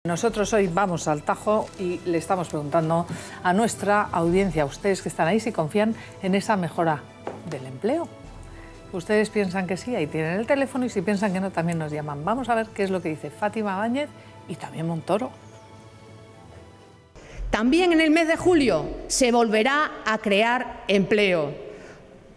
Nosotros hoy vamos al tajo y le estamos preguntando a nuestra audiencia, a ustedes que están ahí, si confían en esa mejora del empleo. Ustedes piensan que sí, ahí tienen el teléfono, y si piensan que no, también nos llaman. Vamos a ver qué es lo que dice Fátima Báñez y también Montoro. También en el mes de julio se volverá a crear empleo.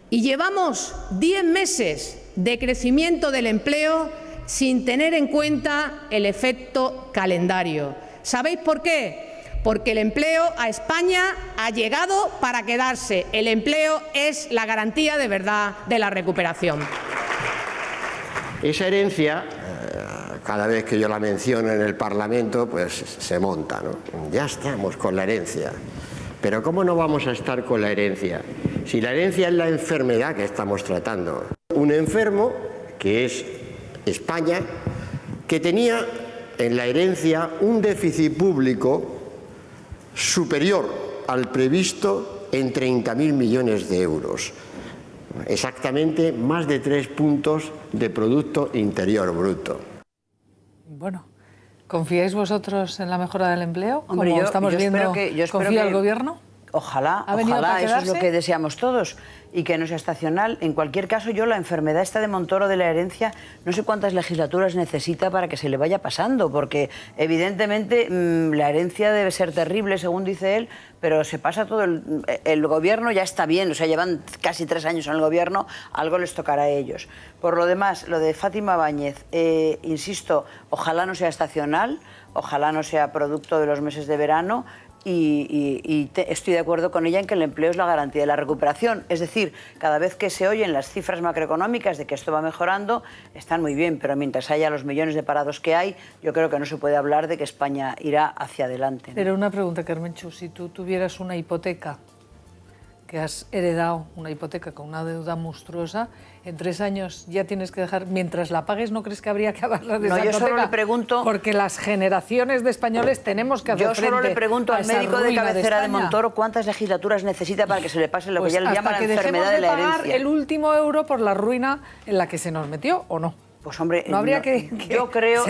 Y llevamos 10 meses de crecimiento del empleo sin tener en cuenta el efecto calendario. ¿Sabéis por qué? Porque el empleo a España ha llegado para quedarse. El empleo es la garantía de verdad de la recuperación. Esa herencia, cada vez que yo la menciono en el Parlamento, pues se monta, ¿no? Ya estamos con la herencia. Pero ¿cómo no vamos a estar con la herencia? Si la herencia es la enfermedad que estamos tratando. Un enfermo, que es España, que tenía en la herencia un déficit público superior al previsto en 30.000 millones de euros. Exactamente más de 3 puntos de Producto Interior Bruto. Bueno, ¿confiáis vosotros en la mejora del empleo? Hombre, como estamos viendo, ¿confía el Gobierno? Ojalá, eso es lo que deseamos todos, y que no sea estacional. En cualquier caso, yo la enfermedad esta de Montoro de la herencia, no sé cuántas legislaturas necesita para que se le vaya pasando, porque evidentemente la herencia debe ser terrible, según dice él, pero se pasa todo. El Gobierno ya está bien, o sea, llevan casi 3 años en el Gobierno, algo les tocará a ellos. Por lo demás, lo de Fátima Báñez, insisto, ojalá no sea estacional, ojalá no sea producto de los meses de verano. Estoy de acuerdo con ella en que el empleo es la garantía de la recuperación. Es decir, cada vez que se oyen las cifras macroeconómicas de que esto va mejorando, están muy bien, pero mientras haya los millones de parados que hay, yo creo que no se puede hablar de que España irá hacia adelante, ¿no? Pero una pregunta, Carmenchu, si tú tuvieras una hipoteca, que has heredado una hipoteca con una deuda monstruosa, en 3 años ya tienes que dejar, mientras la pagues, ¿no crees que habría que hablar de esa hipoteca? Yo solo le pregunto... Porque las generaciones de españoles tenemos que hacer frente. Yo solo le pregunto al médico de cabecera de Montoro cuántas legislaturas necesita para que se le pase lo que ya le llama la enfermedad de la herencia. Hasta que dejemos de pagar el último euro por la ruina en la que se nos metió, ¿o no? Pues hombre, no habría yo creo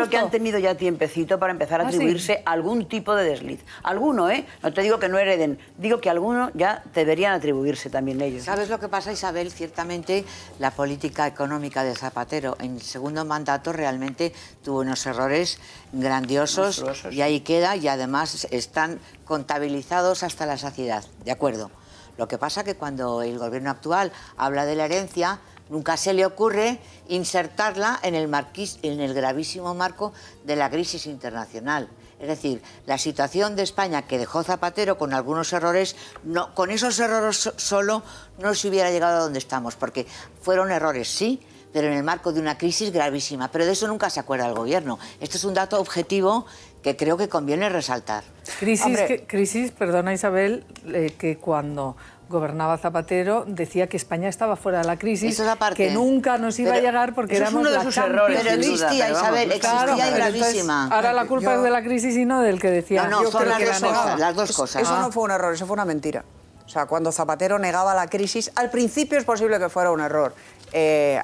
que han tenido ya tiempecito para empezar a atribuirse algún tipo de desliz. Alguno, ¿eh? No te digo que no hereden, digo que alguno ya deberían atribuirse también ellos. ¿Sabes lo que pasa, Isabel? Ciertamente la política económica de Zapatero en el segundo mandato realmente tuvo unos errores grandiosos y ahí queda, y además están contabilizados hasta la saciedad, ¿de acuerdo? Lo que pasa que cuando el gobierno actual habla de la herencia, nunca se le ocurre insertarla en el gravísimo marco de la crisis internacional. Es decir, la situación de España que dejó Zapatero con algunos errores, con esos errores solo no se hubiera llegado a donde estamos, porque fueron errores, sí, pero en el marco de una crisis gravísima. Pero de eso nunca se acuerda el Gobierno. Esto es un dato objetivo que creo que conviene resaltar. Crisis, perdona Isabel, que cuando gobernaba Zapatero decía que España estaba fuera de la crisis, que nunca nos iba a llegar porque éramos uno de la sus errores. Pero existía, Isabel, existía y gravísima. Ahora la culpa es de la crisis y no del que decía. No, son las dos cosas. Eso no fue un error, eso fue una mentira. O sea, cuando Zapatero negaba la crisis, al principio es posible que fuera un error.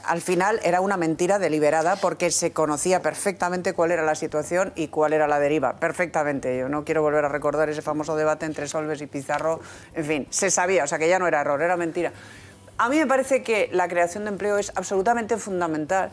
Al final era una mentira deliberada porque se conocía perfectamente cuál era la situación y cuál era la deriva. Perfectamente. Yo no quiero volver a recordar ese famoso debate entre Solbes y Pizarro. En fin, se sabía, o sea que ya no era error, era mentira. A mí me parece que la creación de empleo es absolutamente fundamental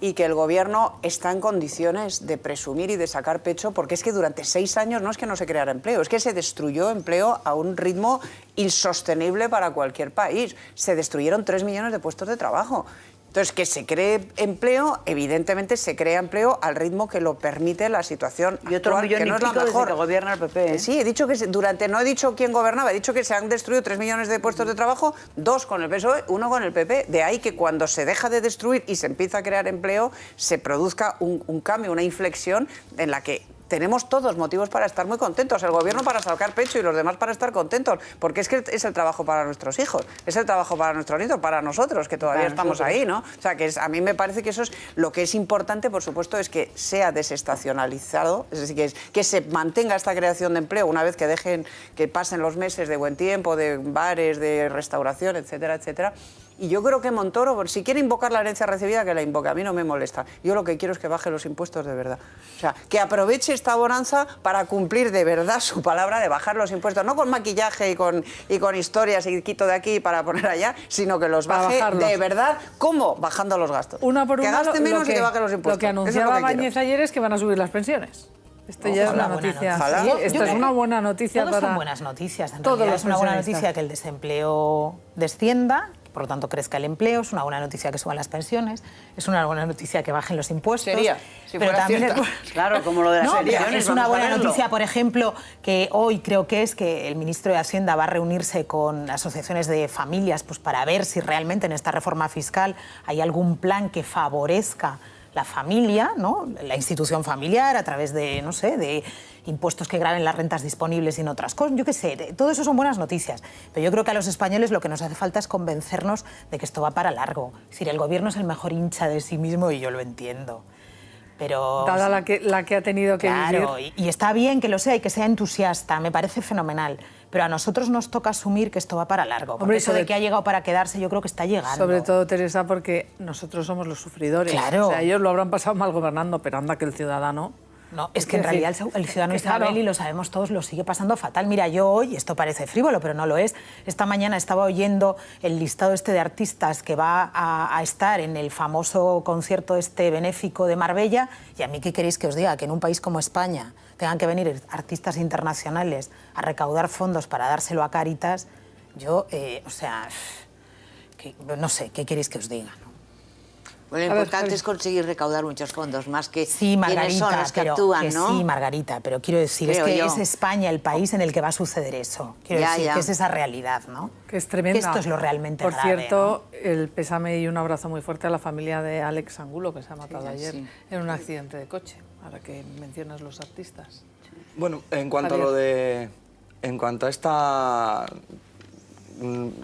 y que el Gobierno está en condiciones de presumir y de sacar pecho, porque es que durante 6 años no es que no se creara empleo, es que se destruyó empleo a un ritmo insostenible para cualquier país. Se destruyeron 3 millones de puestos de trabajo. Entonces, que se cree empleo, evidentemente se crea empleo al ritmo que lo permite la situación y otro actual, millón que no y es la pico mejor. desde que gobierna el PP, ¿eh? Sí, he dicho que no he dicho quién gobernaba, he dicho que se han destruido 3 millones de puestos de trabajo, 2 con el PSOE, 1 con el PP. De ahí que cuando se deja de destruir y se empieza a crear empleo, se produzca un cambio, una inflexión en la que tenemos todos motivos para estar muy contentos, el Gobierno para sacar pecho y los demás para estar contentos, porque es que es el trabajo para nuestros hijos, es el trabajo para nuestros nietos, para nosotros, que todavía estamos ahí, ¿no? O sea, que a mí me parece que eso es lo que es importante, por supuesto, es que sea desestacionalizado, es decir, que se mantenga esta creación de empleo una vez que pasen los meses de buen tiempo, de bares, de restauración, etcétera, etcétera, Y yo creo que Montoro, si quiere invocar la herencia recibida, que la invoque, a mí no me molesta. Yo lo que quiero es que baje los impuestos de verdad. O sea, que aproveche esta bonanza para cumplir de verdad su palabra de bajar los impuestos, no con maquillaje y con historias y quito de aquí para poner allá, sino que los baje de verdad. ¿Cómo? Bajando los gastos. Una por una, que gaste menos y que baje los impuestos. Lo que anunciaba Báñez ayer es que van a subir las pensiones. Esto ya es una noticia. Sí, esta es una buena noticia para... Todos son buenas noticias. En realidad es una buena noticia que el desempleo descienda, por lo tanto crezca el empleo, es una buena noticia que suban las pensiones, es una buena noticia que bajen los impuestos. Sería, si pero fuera también cierta. Claro, como lo de las pensiones. Es una buena noticia, por ejemplo, que hoy creo que es que el ministro de Hacienda va a reunirse con asociaciones de familias pues, para ver si realmente en esta reforma fiscal hay algún plan que favorezca la familia, ¿no? La institución familiar a través de, no sé, de impuestos que graven las rentas disponibles y en otras cosas, yo qué sé, todo eso son buenas noticias. Pero yo creo que a los españoles lo que nos hace falta es convencernos de que esto va para largo. Es decir, el gobierno es el mejor hincha de sí mismo y yo lo entiendo. Pero... Dada la que ha tenido que vivir. Claro, y está bien que lo sea y que sea entusiasta, me parece fenomenal. Pero a nosotros nos toca asumir que esto va para largo. Porque eso de que ha llegado para quedarse, yo creo que está llegando. Sobre todo, Teresa, porque nosotros somos los sufridores. Claro. O sea, ellos lo habrán pasado mal gobernando, pero anda que el ciudadano... No, es que en realidad el ciudadano Isabel, y lo sabemos todos, lo sigue pasando fatal. Mira, yo hoy, esto parece frívolo, pero no lo es, esta mañana estaba oyendo el listado este de artistas que va a estar en el famoso concierto este benéfico de Marbella, y a mí, ¿qué queréis que os diga? Que en un país como España tengan que venir artistas internacionales a recaudar fondos para dárselo a Cáritas, yo, o sea, no sé, ¿qué queréis que os diga? ¿No? Bueno, lo importante es conseguir recaudar muchos fondos, más que sí, Margarita, quiénes son los que actúan, ¿no? Sí, Margarita, pero quiero decir, es que es España el país en el que va a suceder eso. Quiero decir que es esa realidad, ¿no? Que es tremenda. Que esto es lo realmente grave. Por cierto, ¿no? el pésame y un abrazo muy fuerte a la familia de Alex Angulo, que se ha matado ayer en un accidente de coche, ahora que mencionas los artistas. Bueno, en cuanto a lo de... En cuanto a esta...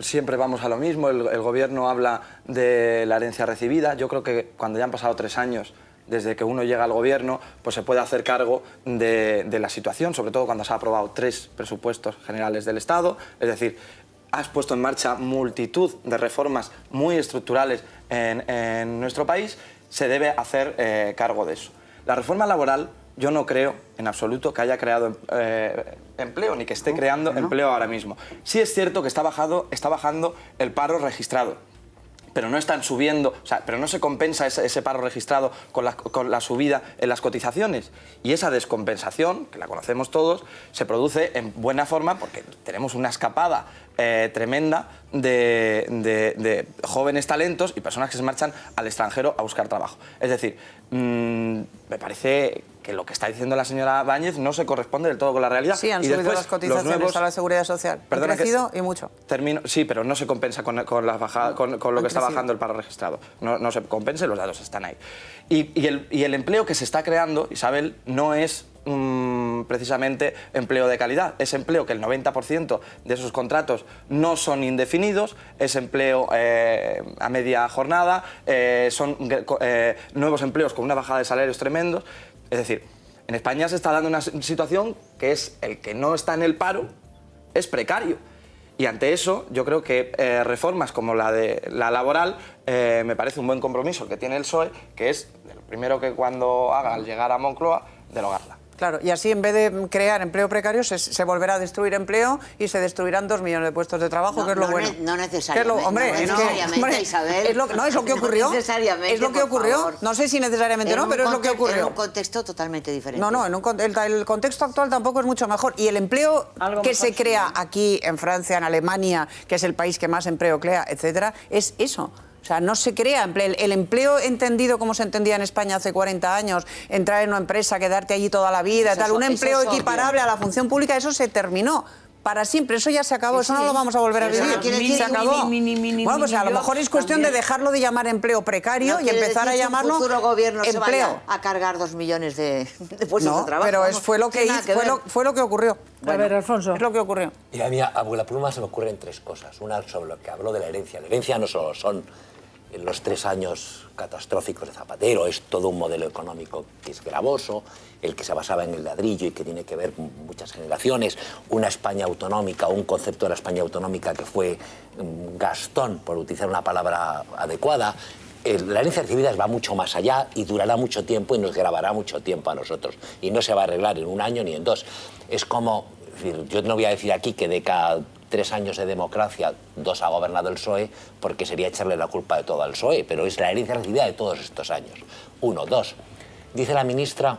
Siempre vamos a lo mismo, el gobierno habla de la herencia recibida. Yo creo que cuando ya han pasado 3 años desde que uno llega al gobierno, pues se puede hacer cargo de la situación, sobre todo cuando se ha aprobado 3 presupuestos generales del Estado. Es decir, has puesto en marcha multitud de reformas muy estructurales en nuestro país, se debe hacer cargo de eso. La reforma laboral, yo no creo en absoluto que haya creado empleo, ni que esté creando empleo ahora mismo. Sí es cierto que está bajando el paro registrado, pero no están subiendo, o sea, pero no se compensa ese paro registrado con la subida en las cotizaciones. Y esa descompensación, que la conocemos todos, se produce en buena forma porque tenemos una escapada tremenda de jóvenes talentos y personas que se marchan al extranjero a buscar trabajo. Es decir, me parece que lo que está diciendo la señora Báñez no se corresponde del todo con la realidad. Sí, han subido las cotizaciones a la Seguridad Social. Han crecido y mucho. Sí, pero no se compensa con lo que está bajando el paro registrado. No se compensa y los datos están ahí. Y el empleo que se está creando, Isabel, no es precisamente empleo de calidad. Es empleo que el 90% de esos contratos no son indefinidos, es empleo a media jornada, son nuevos empleos con una bajada de salarios tremendos. Es decir, en España se está dando una situación que es el que no está en el paro es precario. Y ante eso, yo creo que reformas como la de la laboral me parece un buen compromiso que tiene el PSOE, que es lo primero que cuando haga al llegar a Moncloa, derogarla. Claro, y así en vez de crear empleo precario se volverá a destruir empleo y se destruirán 2 millones de puestos de trabajo, que es lo bueno. No necesariamente. Hombre, no necesariamente, Isabel. Es lo que ocurrió. No necesariamente, es lo que ocurrió. Favor. No sé si necesariamente no, pero es lo que ocurrió. En un contexto totalmente diferente. No, el contexto actual tampoco es mucho mejor. Y el empleo que se crea aquí, en Francia, en Alemania, que es el país que más empleo crea, etcétera, es eso. O sea, no se crea empleo. El empleo entendido como se entendía en España hace 40 años, entrar en una empresa, quedarte allí toda la vida, un empleo equiparable a la función pública, eso se terminó. Para siempre, eso ya se acabó, eso no lo vamos a volver a vivir. Se acabó. Bueno, pues a lo mejor es cuestión de dejarlo de llamar empleo precario y empezar a llamarlo empleo. El futuro gobierno empleo. se vaya a cargar 2 millones de puestos de trabajo. Pero fue lo que ocurrió. A ver, Alfonso. Es lo que ocurrió. Mira, a mí, abuela pluma, se me ocurren 3 cosas. Una sobre lo que habló de la herencia. La herencia no solo son en los 3 años catastróficos de Zapatero. Es todo un modelo económico que es gravoso, el que se basaba en el ladrillo y que tiene que ver con muchas generaciones, una España autonómica, un concepto de la España autonómica que fue gastón, por utilizar una palabra adecuada. La herencia recibida va mucho más allá y durará mucho tiempo y nos grabará mucho tiempo a nosotros. Y no se va a arreglar en 1 año ni en 2. Es como, yo no voy a decir aquí que de cada 3 años de democracia 2 ha gobernado el PSOE, porque sería echarle la culpa de todo al PSOE, pero es la herencia recibida de todos estos años. 1, 2. Dice la ministra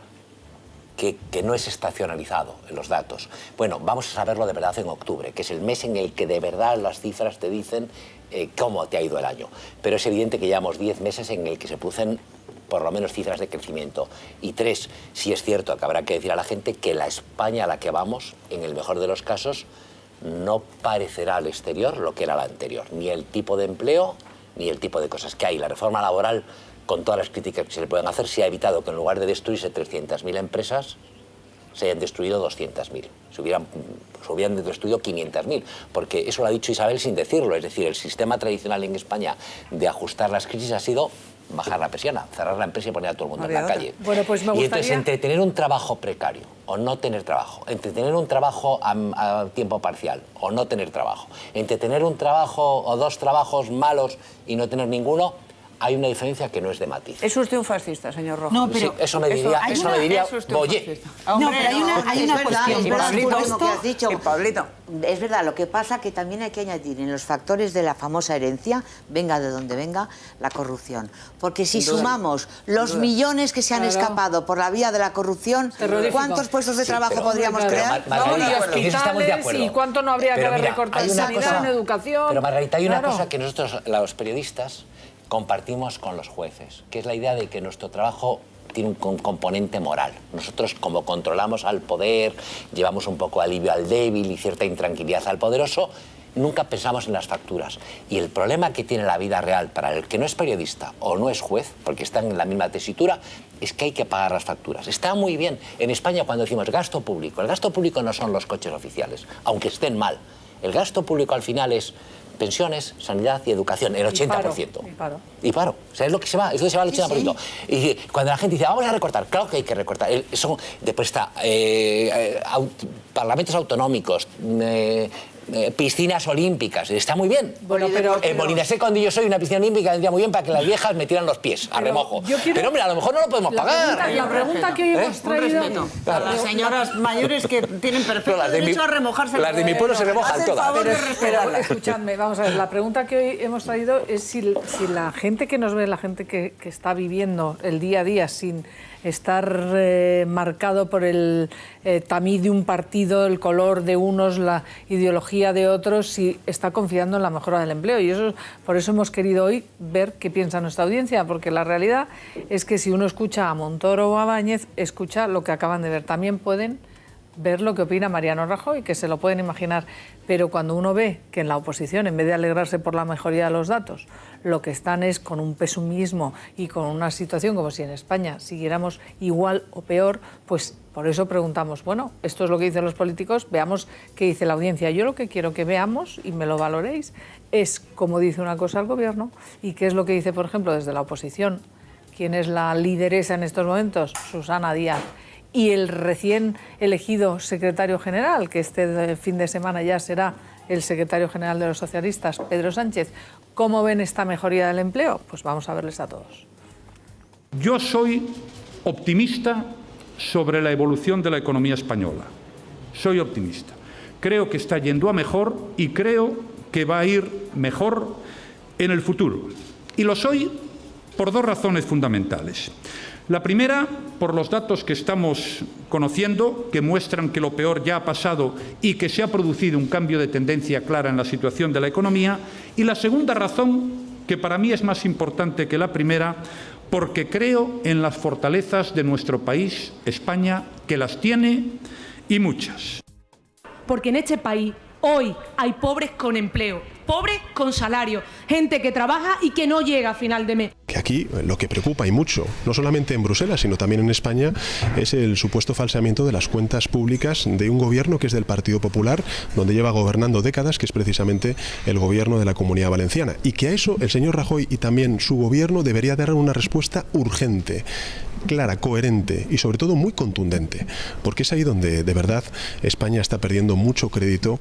que no es estacionalizado en los datos. Bueno, vamos a saberlo de verdad en octubre, que es el mes en el que de verdad las cifras te dicen cómo te ha ido el año. Pero es evidente que llevamos 10 meses en el que se producen por lo menos cifras de crecimiento. Y 3, sí es cierto que habrá que decir a la gente que la España a la que vamos, en el mejor de los casos, no parecerá al exterior lo que era la anterior. Ni el tipo de empleo, ni el tipo de cosas que hay. La reforma laboral, con todas las críticas que se le pueden hacer, se ha evitado que en lugar de destruirse 300.000 empresas, se hayan destruido 200.000. Se hubieran destruido 500.000, porque eso lo ha dicho Isabel sin decirlo. Es decir, el sistema tradicional en España de ajustar las crisis ha sido bajar la persiana, cerrar la empresa y poner a todo el mundo en la calle. Bueno, pues me gustaría... Y entonces, entre tener un trabajo precario o no tener trabajo, entre tener un trabajo a tiempo parcial o no tener trabajo, entre tener un trabajo o 2 trabajos malos y no tener ninguno, hay una diferencia que no es de matiz. ¿Es usted un fascista, señor Rojo? No, pero sí, eso me diría Boyer. No, pero hay una cuestión. Es verdad, lo que has dicho. Pablito. Es verdad, lo que pasa que también hay que añadir en los factores de la famosa herencia, venga de donde venga, la corrupción. Porque si sumamos los millones que se han escapado por la vía de la corrupción, ¿cuántos puestos de trabajo podríamos crear? Y hospitales, y cuánto no habría que haber recortado en sanidad, en educación. Pero Margarita, hay una cosa que nosotros, los periodistas, compartimos con los jueces, que es la idea de que nuestro trabajo tiene un componente moral. Nosotros, como controlamos al poder, llevamos un poco alivio al débil y cierta intranquilidad al poderoso, nunca pensamos en las facturas. Y el problema que tiene la vida real para el que no es periodista o no es juez, porque están en la misma tesitura, es que hay que pagar las facturas. Está muy bien en España cuando decimos gasto público. El gasto público no son los coches oficiales, aunque estén mal. El gasto público al final es pensiones, sanidad y educación, el 80%. Y paro. O sea, es lo que se va, eso se va al 80%. Y cuando la gente dice, vamos a recortar, claro que hay que recortar. Después está parlamentos autonómicos, piscinas olímpicas, está muy bien. Bueno, pero en Molinase, cuando yo soy una piscina olímpica, vendría muy bien para que las viejas me tiran los pies a remojo. Pero hombre, a lo mejor no lo podemos pagar. La pregunta que hoy hemos traído... A las señoras mayores que tienen perfecto derecho a remojarse. Las de mi pueblo se remojan todas. Pero escuchadme, vamos a ver, la pregunta que hoy hemos traído es si la gente que nos ve, la gente que está viviendo el día a día sin estar marcado por el tamiz de un partido, el color de unos, la ideología de otros, si está confiando en la mejora del empleo. Y por eso hemos querido hoy ver qué piensa nuestra audiencia, porque la realidad es que si uno escucha a Montoro o a Báñez, escucha lo que acaban de ver. También pueden ver lo que opina Mariano Rajoy, que se lo pueden imaginar, pero cuando uno ve que en la oposición, en vez de alegrarse por la mejoría de los datos, lo que están es con un pesimismo y con una situación como si en España siguiéramos igual o peor, pues por eso preguntamos, bueno, esto es lo que dicen los políticos, veamos qué dice la audiencia. Yo lo que quiero que veamos, y me lo valoréis, es cómo dice una cosa el gobierno y qué es lo que dice, por ejemplo, desde la oposición. ¿Quién es la lideresa en estos momentos? Susana Díaz. Y el recién elegido secretario general, que este fin de semana ya será el secretario general de los socialistas, Pedro Sánchez. ¿Cómo ven esta mejoría del empleo? Pues vamos a verles a todos. Yo soy optimista sobre la evolución de la economía española. Soy optimista. Creo que está yendo a mejor y creo que va a ir mejor en el futuro. Y lo soy por 2 razones fundamentales. La primera, por los datos que estamos conociendo, que muestran que lo peor ya ha pasado y que se ha producido un cambio de tendencia clara en la situación de la economía. Y la segunda razón, que para mí es más importante que la primera, porque creo en las fortalezas de nuestro país, España, que las tiene y muchas. Porque en este país hoy hay pobres con empleo pobre con salario, gente que trabaja y que no llega a final de mes. Que aquí lo que preocupa y mucho, no solamente en Bruselas, sino también en España, es el supuesto falseamiento de las cuentas públicas de un gobierno que es del Partido Popular, donde lleva gobernando décadas, que es precisamente el gobierno de la Comunidad Valenciana. Y que a eso el señor Rajoy y también su gobierno debería dar una respuesta urgente, clara, coherente y sobre todo muy contundente, porque es ahí donde de verdad España está perdiendo mucho crédito.